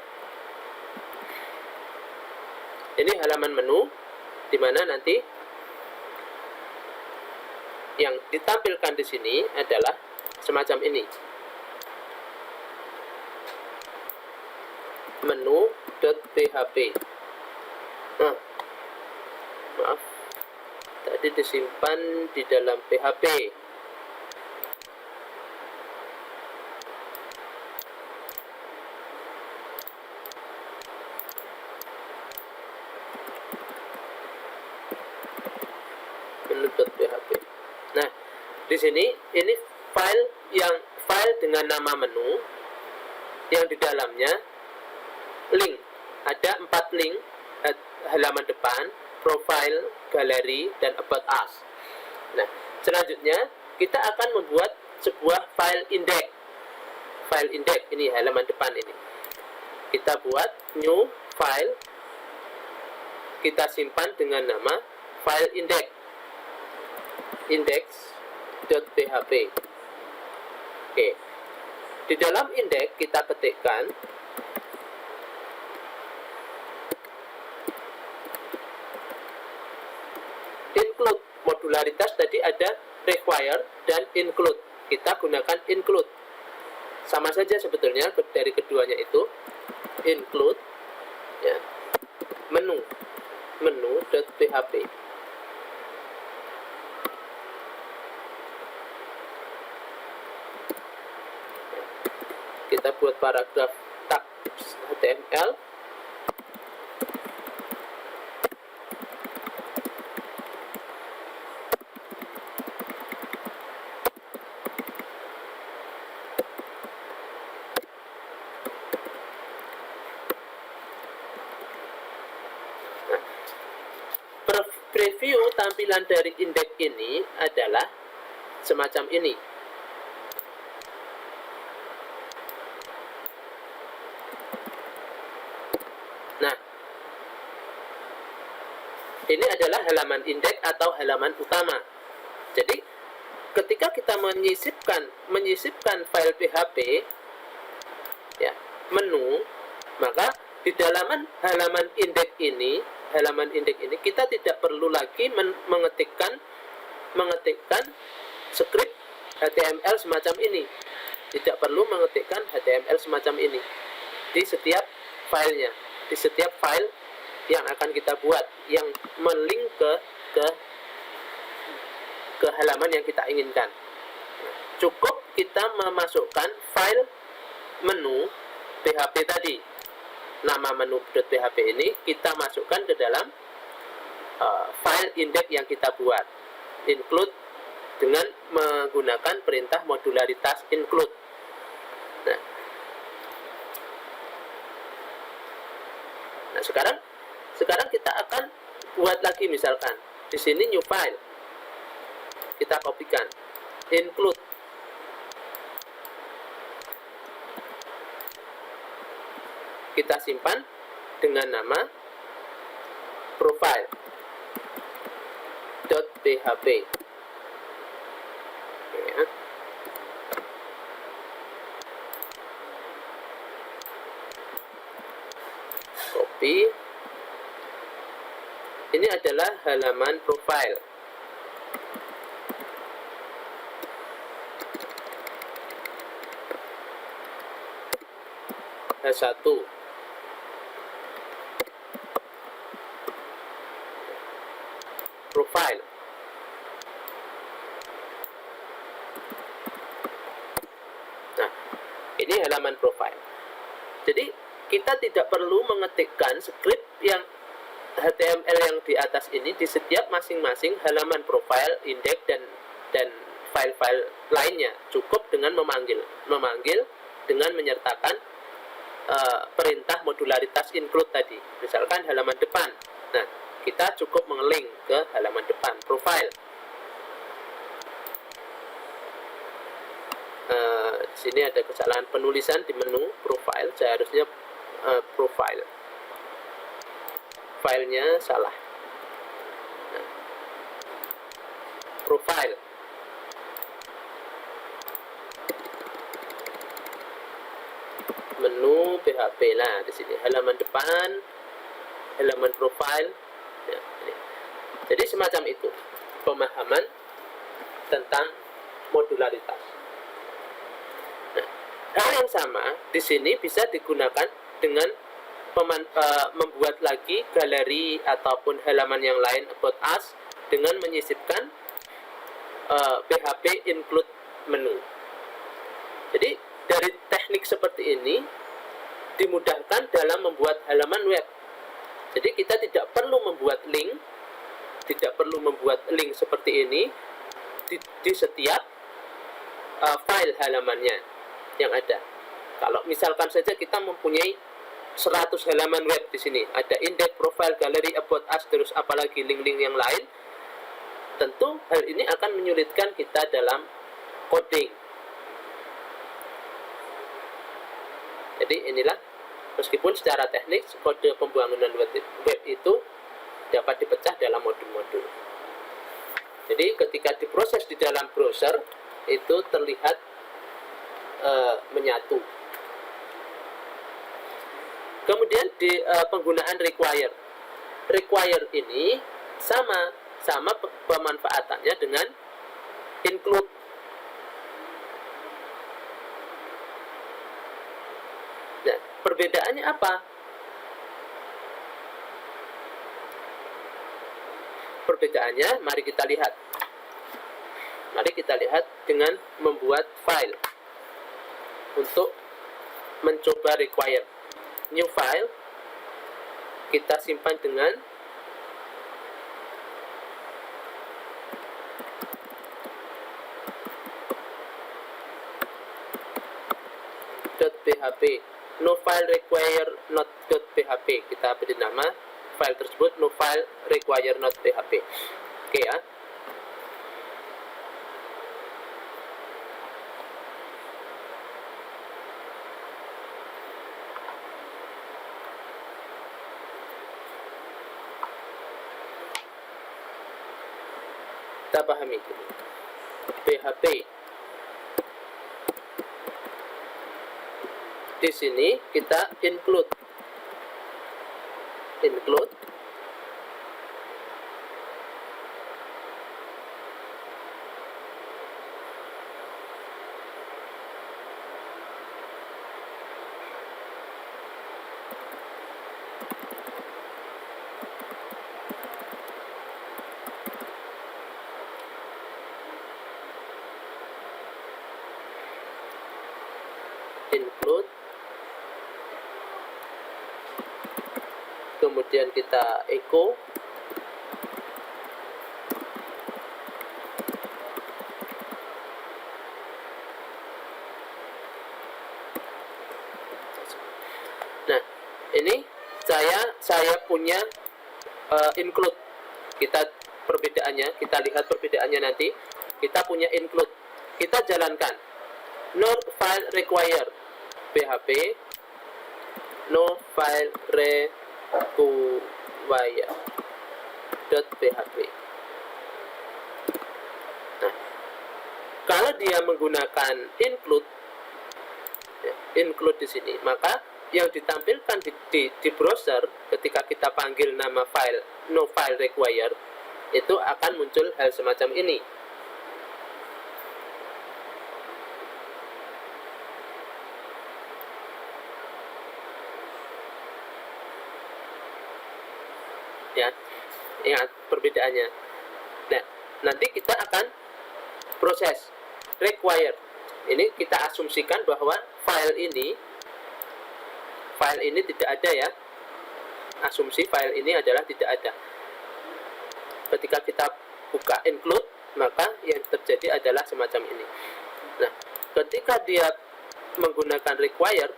Ini halaman menu, di mana nanti yang ditampilkan di sini adalah semacam ini. Menu.php. Nah, maaf, tadi disimpan di dalam PHP. Menu.php. Nah, di sini ini file dengan nama menu yang di dalamnya link. Ada 4 link, halaman depan, profile, gallery, dan about us. Nah, selanjutnya kita akan membuat sebuah file index. File index ini halaman depan ini. Kita buat new file. Kita simpan dengan nama file index. Index.php. Oke. Di dalam index kita ketikkan include. Modularitas tadi ada require dan include. Kita gunakan include. Sama saja sebetulnya dari keduanya itu. Include ya. Menu.php. Kita buat paragraf tag HTML. preview tampilan dari indeks ini adalah semacam ini. Nah, ini adalah halaman indeks atau halaman utama. Jadi, ketika kita menyisipkan file PHP, ya, menu, maka di dalam halaman indeks ini kita tidak perlu lagi mengetikkan script HTML semacam ini. Tidak perlu mengetikkan HTML semacam ini di setiap filenya, di setiap file yang akan kita buat yang melink ke halaman yang kita inginkan. Cukup kita memasukkan file menu PHP tadi. Nama menu.php ini kita masukkan ke dalam file index yang kita buat. Include dengan menggunakan perintah modularitas include. Nah, sekarang kita akan buat lagi, misalkan di sini new file. Kita kopikan include. Kita simpan dengan nama profile.php. Ya. Copy. Ini adalah halaman profile. H1. Profile. Nah, ini halaman profile. Jadi kita tidak perlu mengetikkan script yang HTML yang di atas ini di setiap masing-masing halaman profile, index dan file-file lainnya. Cukup dengan memanggil dengan menyertakan perintah modularitas include tadi. Misalkan halaman depan. Nah, kita cukup mengelink ke halaman depan profile. Di sini ada kesalahan penulisan di menu profile. Seharusnya profile. Filenya salah. Nah, profile. Menu PHP lah di sini. Halaman depan, halaman profile. Ya, ini. Jadi semacam itu pemahaman tentang modularitas. Nah, hal yang sama di sini bisa digunakan dengan membuat lagi galeri ataupun halaman yang lain about us dengan menyisipkan PHP include menu. Jadi dari teknik seperti ini dimudahkan dalam membuat halaman web. Jadi kita tidak perlu membuat link, seperti ini di setiap file halamannya yang ada. Kalau misalkan saja kita mempunyai 100 halaman web di sini, ada index, profile, galeri, about us, terus apalagi link-link yang lain, tentu hal ini akan menyulitkan kita dalam coding. Jadi inilah, meskipun secara teknik kode pembangunan web itu dapat dipecah dalam modul-modul. Jadi ketika diproses di dalam browser itu terlihat menyatu. Kemudian di penggunaan require. Require ini sama pemanfaatannya dengan include. Nah, perbedaannya apa? Perbedaannya mari kita lihat. Mari kita lihat dengan membuat file untuk mencoba require. New file kita simpan dengan .php. No file require not .php. Kita beri nama file tersebut no file require not PHP. Oke ya. Kita pahami dulu. PHP. Di sini kita include kemudian kita echo nah ini saya punya include. Kita lihat perbedaannya nanti. Kita punya include, kita jalankan no file require PHP, no file require .php. Nah, kalau dia menggunakan include di sini, maka yang ditampilkan di browser ketika kita panggil nama file no file require itu akan muncul hal semacam ini. Ya, ingat perbedaannya. Nah, nanti kita akan proses require. Ini kita asumsikan bahwa file ini tidak ada ya. Asumsi file ini adalah tidak ada. Ketika kita buka include, maka yang terjadi adalah semacam ini. Nah, ketika dia menggunakan require,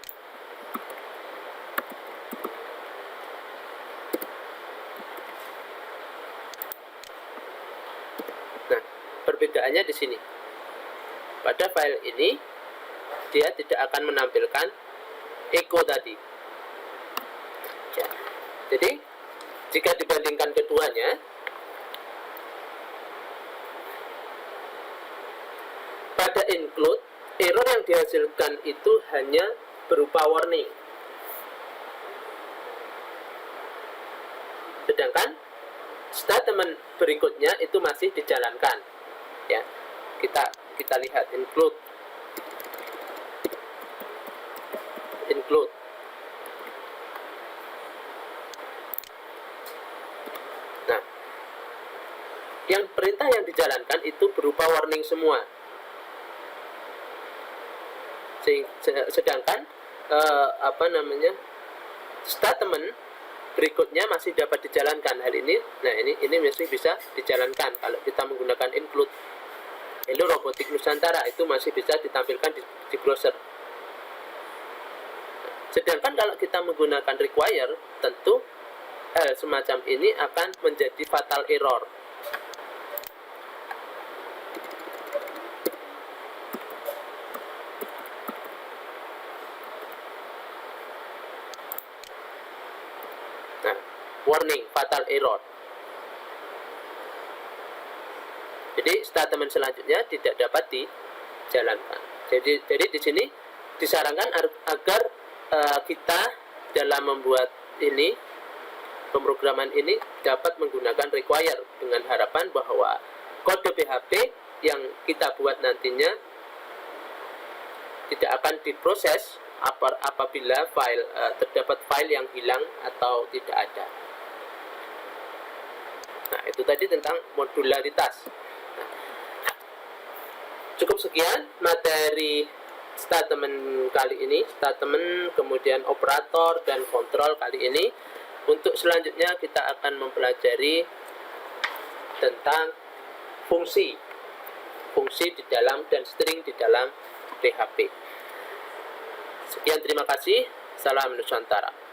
perbedaannya di sini. Pada file ini dia tidak akan menampilkan echo tadi. Ya. Jadi jika dibandingkan keduanya, pada include error yang dihasilkan itu hanya berupa warning. Sedangkan statement berikutnya itu masih dijalankan. Ya, kita lihat include. Nah, yang perintah yang dijalankan itu berupa warning semua. Sedangkan statement berikutnya masih dapat dijalankan. Hal ini, nah ini masih bisa dijalankan kalau kita menggunakan include. Hello Robotik Nusantara itu masih bisa ditampilkan di browser. Sedangkan kalau kita menggunakan require, tentu hal semacam ini akan menjadi fatal error. Nah, warning fatal error. Jadi statement selanjutnya tidak dapat dijalankan. Jadi di sini disarankan agar kita dalam membuat ini pemrograman ini dapat menggunakan require dengan harapan bahwa kode PHP yang kita buat nantinya tidak akan diproses apabila terdapat file yang hilang atau tidak ada. Nah, itu tadi tentang modularitas. Cukup sekian materi statement kali ini, statement kemudian operator dan kontrol kali ini. Untuk selanjutnya kita akan mempelajari tentang fungsi di dalam dan string di dalam PHP. Sekian, terima kasih. Salam Nusantara.